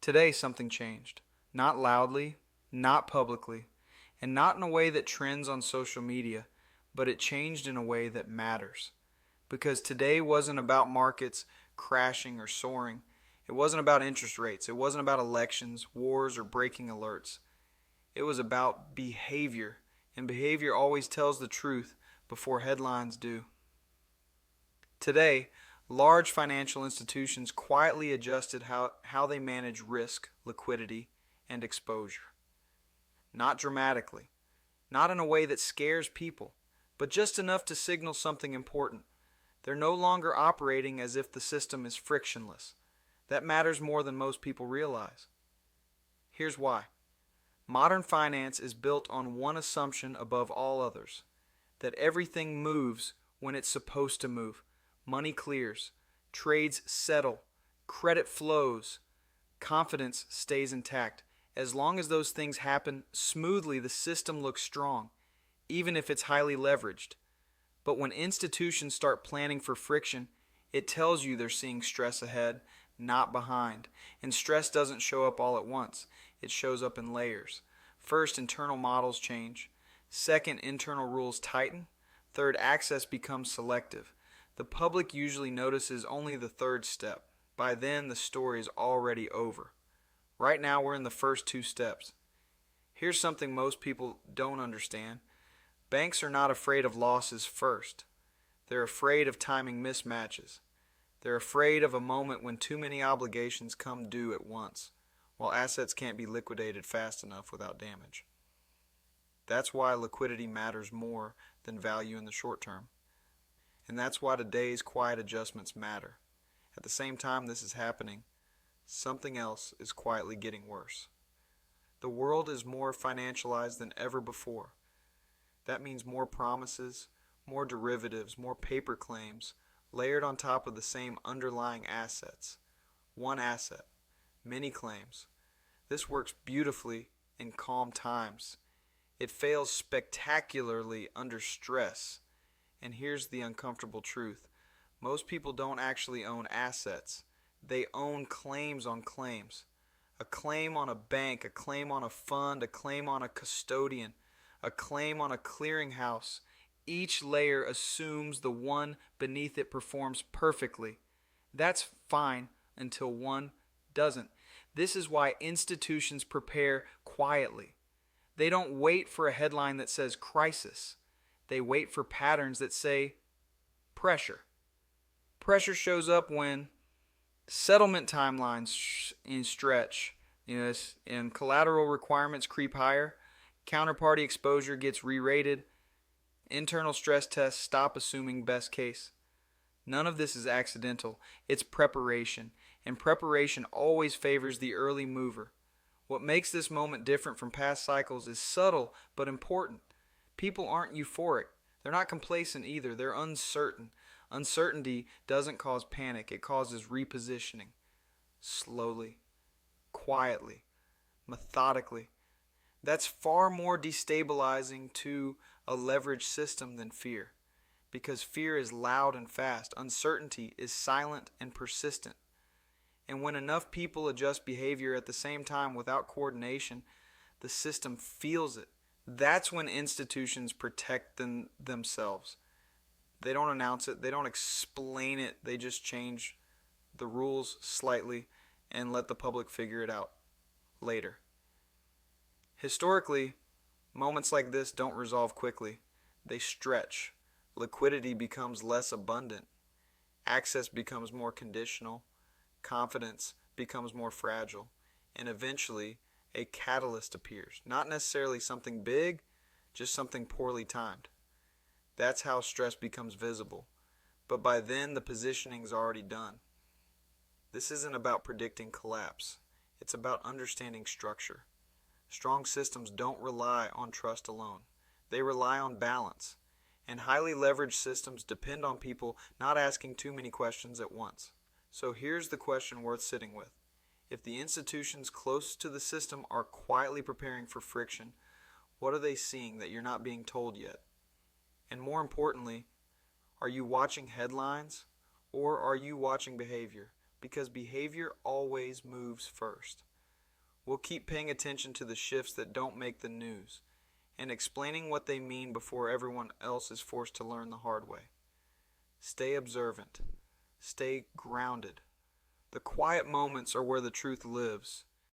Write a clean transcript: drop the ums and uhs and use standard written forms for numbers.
Today, something changed. Not loudly, not publicly, and not in a way that trends on social media, but it changed in a way that matters. Because today wasn't about markets crashing or soaring. It wasn't about interest rates. It wasn't about elections, wars, or breaking alerts. It was about behavior, and behavior always tells the truth before headlines do. Today, large financial institutions quietly adjusted how they manage risk, liquidity, and exposure. Not dramatically, not in a way that scares people, but just enough to signal something important. They're no longer operating as if the system is frictionless. That matters more than most people realize. Here's why. Modern finance is built on one assumption above all others, that everything moves when it's supposed to move. Money clears, trades settle, credit flows, confidence stays intact. As long as those things happen smoothly, the system looks strong, even if it's highly leveraged. But when institutions start planning for friction, it tells you they're seeing stress ahead, not behind. And stress doesn't show up all at once. It shows up in layers. First, internal models change. Second, internal rules tighten. Third, access becomes selective. The public usually notices only the third step. By then, the story is already over. Right now, we're in the first two steps. Here's something most people don't understand. Banks are not afraid of losses first. They're afraid of timing mismatches. They're afraid of a moment when too many obligations come due at once, while assets can't be liquidated fast enough without damage. That's why liquidity matters more than value in the short term. And that's why today's quiet adjustments matter. At the same time this is happening, something else is quietly getting worse. The world is more financialized than ever before. That means more promises, more derivatives, more paper claims, layered on top of the same underlying assets. One asset, many claims. This works beautifully in calm times. It fails spectacularly under stress. And here's the uncomfortable truth. Most people don't actually own assets. They own claims on claims. A claim on a bank, a claim on a fund, a claim on a custodian, a claim on a clearinghouse. Each layer assumes the one beneath it performs perfectly. That's fine until one doesn't. This is why institutions prepare quietly. They don't wait for a headline that says crisis. They wait for patterns that say pressure. Pressure shows up when settlement timelines stretch, and collateral requirements creep higher, counterparty exposure gets re-rated, internal stress tests stop assuming best case. None of this is accidental. It's preparation, and preparation always favors the early mover. What makes this moment different from past cycles is subtle but important. People aren't euphoric. They're not complacent either. They're uncertain. Uncertainty doesn't cause panic. It causes repositioning. Slowly, quietly, methodically. That's far more destabilizing to a leveraged system than fear. Because fear is loud and fast. Uncertainty is silent and persistent. And when enough people adjust behavior at the same time without coordination, the system feels it. That's when institutions protect themselves. They don't announce it. They don't explain it. They just change the rules slightly and let the public figure it out later. Historically, moments like this don't resolve quickly. They stretch. Liquidity becomes less abundant. Access becomes more conditional. Confidence becomes more fragile. And eventually, a catalyst appears. Not necessarily something big, just something poorly timed. That's how stress becomes visible. But by then, the positioning's already done. This isn't about predicting collapse. It's about understanding structure. Strong systems don't rely on trust alone. They rely on balance. And highly leveraged systems depend on people not asking too many questions at once. So here's the question worth sitting with. If the institutions close to the system are quietly preparing for friction, what are they seeing that you're not being told yet? And more importantly, are you watching headlines or are you watching behavior? Because behavior always moves first. We'll keep paying attention to the shifts that don't make the news and explaining what they mean before everyone else is forced to learn the hard way. Stay observant. Stay grounded. The quiet moments are where the truth lives.